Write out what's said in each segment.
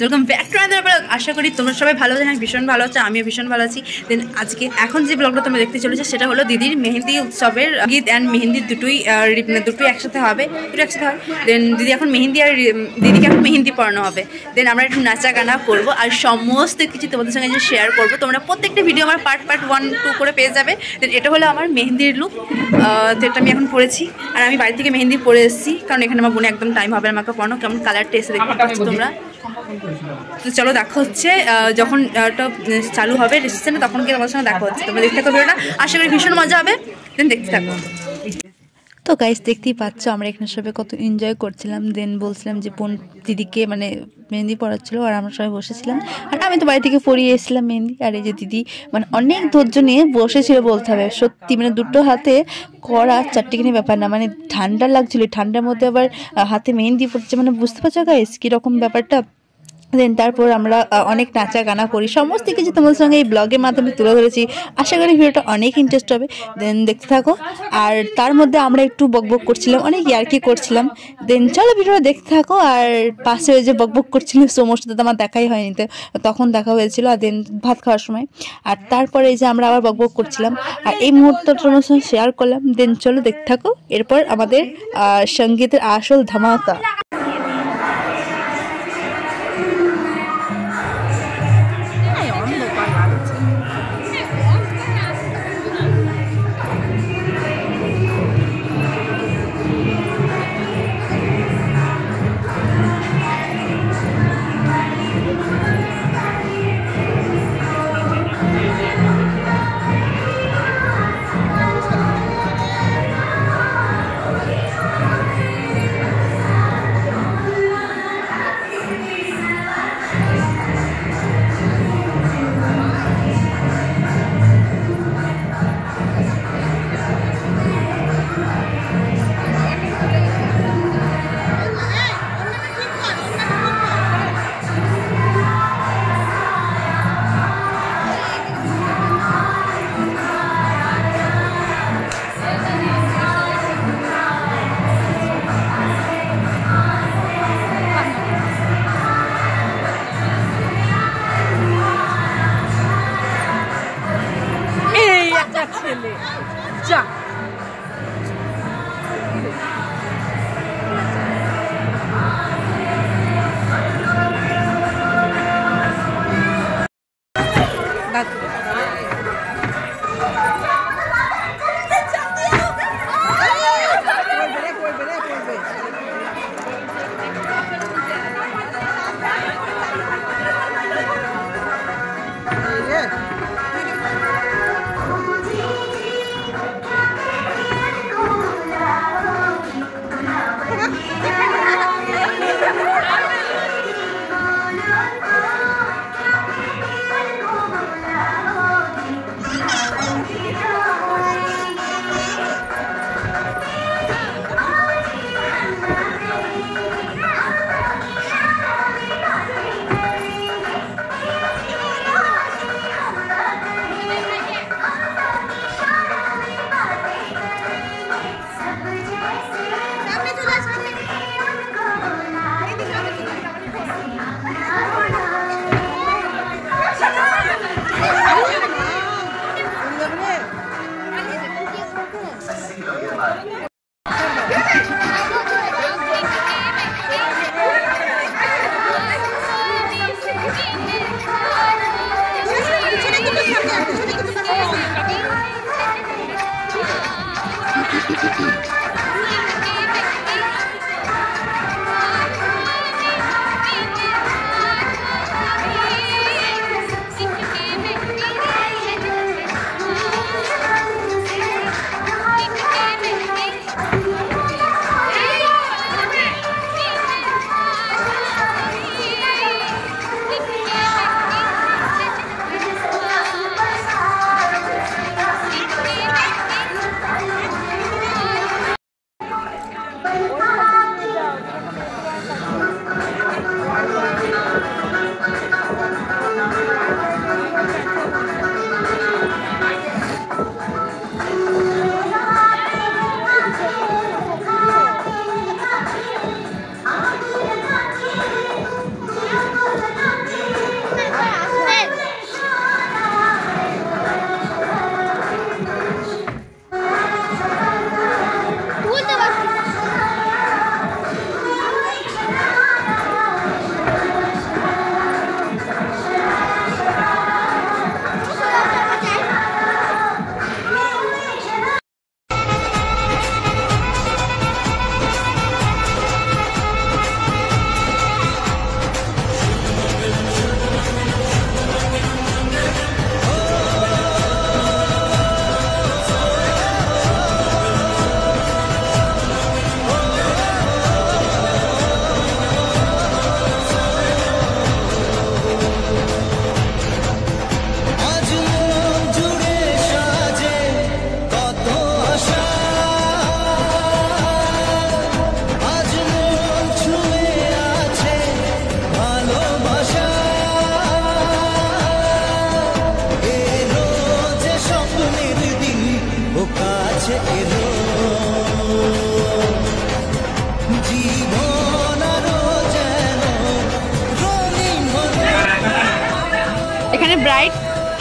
Welcome back to another blog. আশা করি তোমরা সবাই ভালো আছো, আমি ভীষণ ভালো আছি, আমিও ভীষণ ভালো আছি। দেন আজকে এখন যে ব্লগটা তোমরা দেখতে চলেছো সেটা হলো দিদির মেহেন্দি উৎসবের গীত অ্যান্ড মেহেন্দি দুটোই একসাথে হবে, দেন দিদি এখন মেহেন্দি আর দিদিকে এখন মেহেন্দি পরানো হবে। দেন আমরা একটু নাচা গানা করবো আর সমস্ত কিছু তোমাদের সঙ্গে শেয়ার করবো। তোমরা প্রত্যেকটা ভিডিও আমার পার্ট 1, 2 করে পেয়ে যাবে। দেন এটা হলো আমার মেহেন্দির লুক। তো এটা আমি এখন পরেছি আর আমি বাড়ি থেকে মেহেন্দি পরে এসেছি, কারণ এখানে আমার বোনে একদম টাইম হবে আমাকে পরানো। কেমন কালারটা এসে দেখতে পাচ্ছ তোমরা। তো চলো দেখা হচ্ছে যখন চালু হবে রিসেপশনে, তখন কি তোমাদের সঙ্গে দেখা হচ্ছে। তোমরা দেখতে থাকো ভিডিওটা, আশা করি ভীষণ মজা হবে। দেন দেখতে থাকো। তো গাইস দেখতেই পাচ্ছ আমরা এখানে সবাই কত এনজয় করছিলাম। দেন বলছিলাম যে বোন দিদিকে মানে মেহেন্দি পড়াচ্ছিল আর আমরা সবাই বসেছিলাম। আর আমি তো বাড়ি থেকে পরিয়ে এসেছিলাম মেহেন্দি। আর এই যে দিদি মানে অনেক ধৈর্য নিয়ে বসেছিল বলতে হবে, সত্যি মানে দুটো হাতে করা চারটিখানি ব্যাপার না, মানে ঠান্ডা লাগছিল, ঠান্ডার মধ্যে আবার হাতে মেহেন্দি পড়ছে, মানে বুঝতে পারছো গাইস কীরকম ব্যাপারটা। দেন তারপর আমরা অনেক নাচা গানা করি, সমস্ত কিছু তোমাদের সঙ্গে এই ব্লগের মাধ্যমে তুলে ধরেছি। আশা করি ভিডিওটা অনেক ইন্টারেস্ট হবে। দেন দেখতে থাকো। আর তার মধ্যে আমরা একটু বকবক করছিলাম, অনেক ইয়ার্কি করছিলাম। দেন চলো ভিডিওটা দেখতে থাকো। আর পাশে ওই যে বকবক করছিল সমস্ত তো আমার দেখাই হয়নি, তো তখন দেখা হয়েছিল। আর দেন ভাত খাওয়ার সময়। আর তারপরে এই যে আমরা আবার বকবক করছিলাম আর এই মুহূর্তটা তোমার সঙ্গে শেয়ার করলাম। দেন চলো দেখতে থাকো। এরপর আমাদের সঙ্গীতের আসল ধামাকা।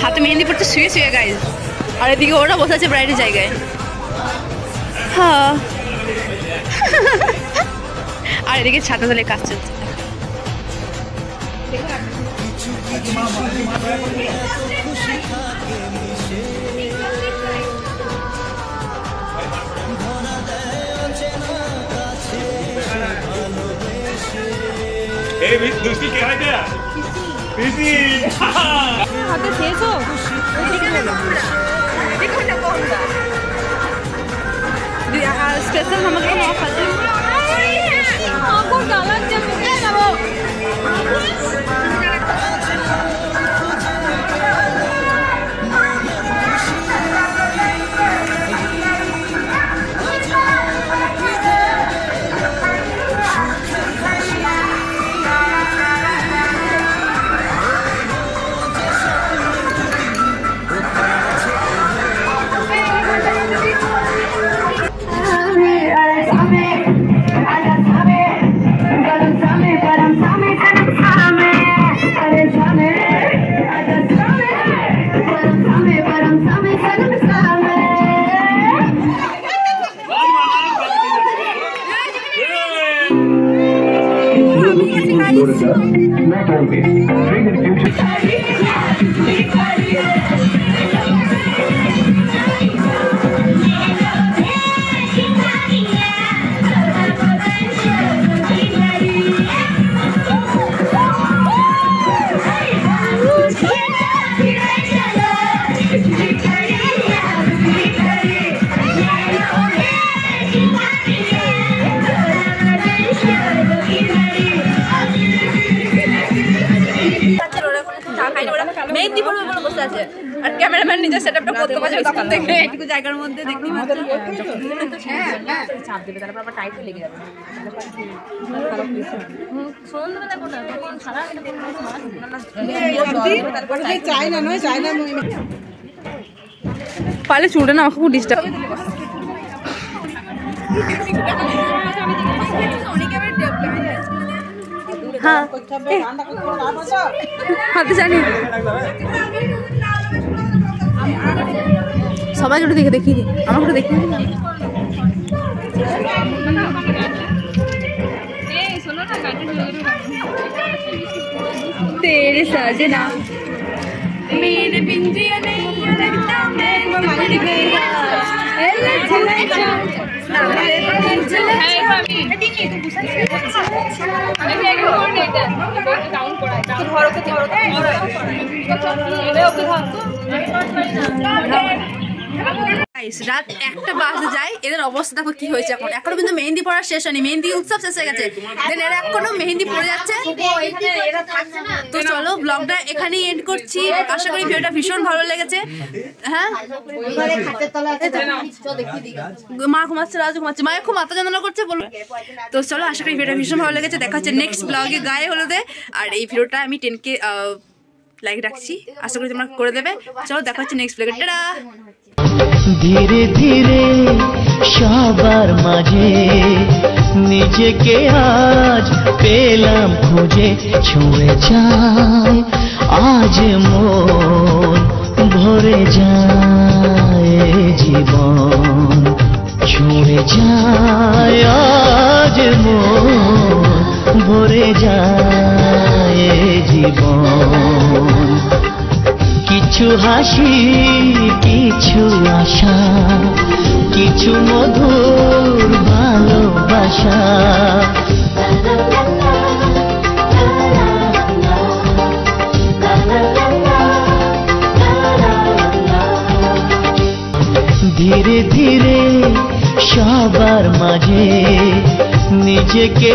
হাতে মেহেন্দি পড়তে শুয়ে শুয়ে গাইজ, আর এদিকে ওরা বসে আছে ব্রাইডের জায়গায়। হ্যাঁ, আর এদিকে ছাতা তলে কাজ চলছে। স্পেশাল আমাকে not always. Bring in future. Mehndi পড়বে বলে বসে আছে, আর ক্যামেরাম্যান নিজের সেটআপটা করতে পারছে তখন থেকে একটু জায়গার মধ্যে দেখতে পাচ্ছি। হ্যাঁ হ্যাঁ, চাপ দেবে তারপর আবার টাইট লেগে যাবে। সন্ধ্যাবেলা কোন তখন সারা তারপরে চাই না নয় চাই না পালে চুলটা না খুব ডিস্টার্ব। হ্যাঁ হাতে জানি সবাইকে একটু দেখে দেখিয়ে দিই, আমাকে একটু দেখিয়ে দিই। तेरे सजना मेरे बिंदिया नहीं लगता मैं मर गया রাত 1টা বাজে যায়, এদের অবস্থা দেখো কি হয়েছে। এখন এখনো কিন্তু মেহেন্দি পড়া শেষ হয়নি, মেহেন্দি উৎসব শেষ হয়ে গেছে, এরা এখনো মেহেন্দি পড়ে যাচ্ছে। তো চলো ব্লগটা এখানেই এন্ড করছি, আশা করি ভিডিওটা ভীষণ ভালো লেগেছে। হ্যাঁ মা ঘুমাচ্ছে, রাজু ঘুমাচ্ছে, মায়ের খুব মাথা যন্ত্রণা করছে বলবো। তো চলো আশা করি ভিডিওটা ভীষণ ভালো লেগেছে, দেখা হচ্ছে নেক্সট ব্লগে গায়ে হলুদে। আর এই ভিডিওটা আমি 10K লাইক রাখছি, আশা করি তোমরা করে দেবে। চলো দেখা হচ্ছে নেক্সট ব্লগে, টাটা। ধীরে ধীরে সবার মাঝে নিজেকে আজ পেলাম খুঁজে, ছুঁয়ে যায় আজ মন ভরে যায় জীবন, ছুঁয়ে যায় আজ মন ভরে যায় জীবন। কিছু হাসি কিছু আশা কিছু মধুর ভালোবাসা, ধীরে ধীরে সবার মাঝে নিজেকে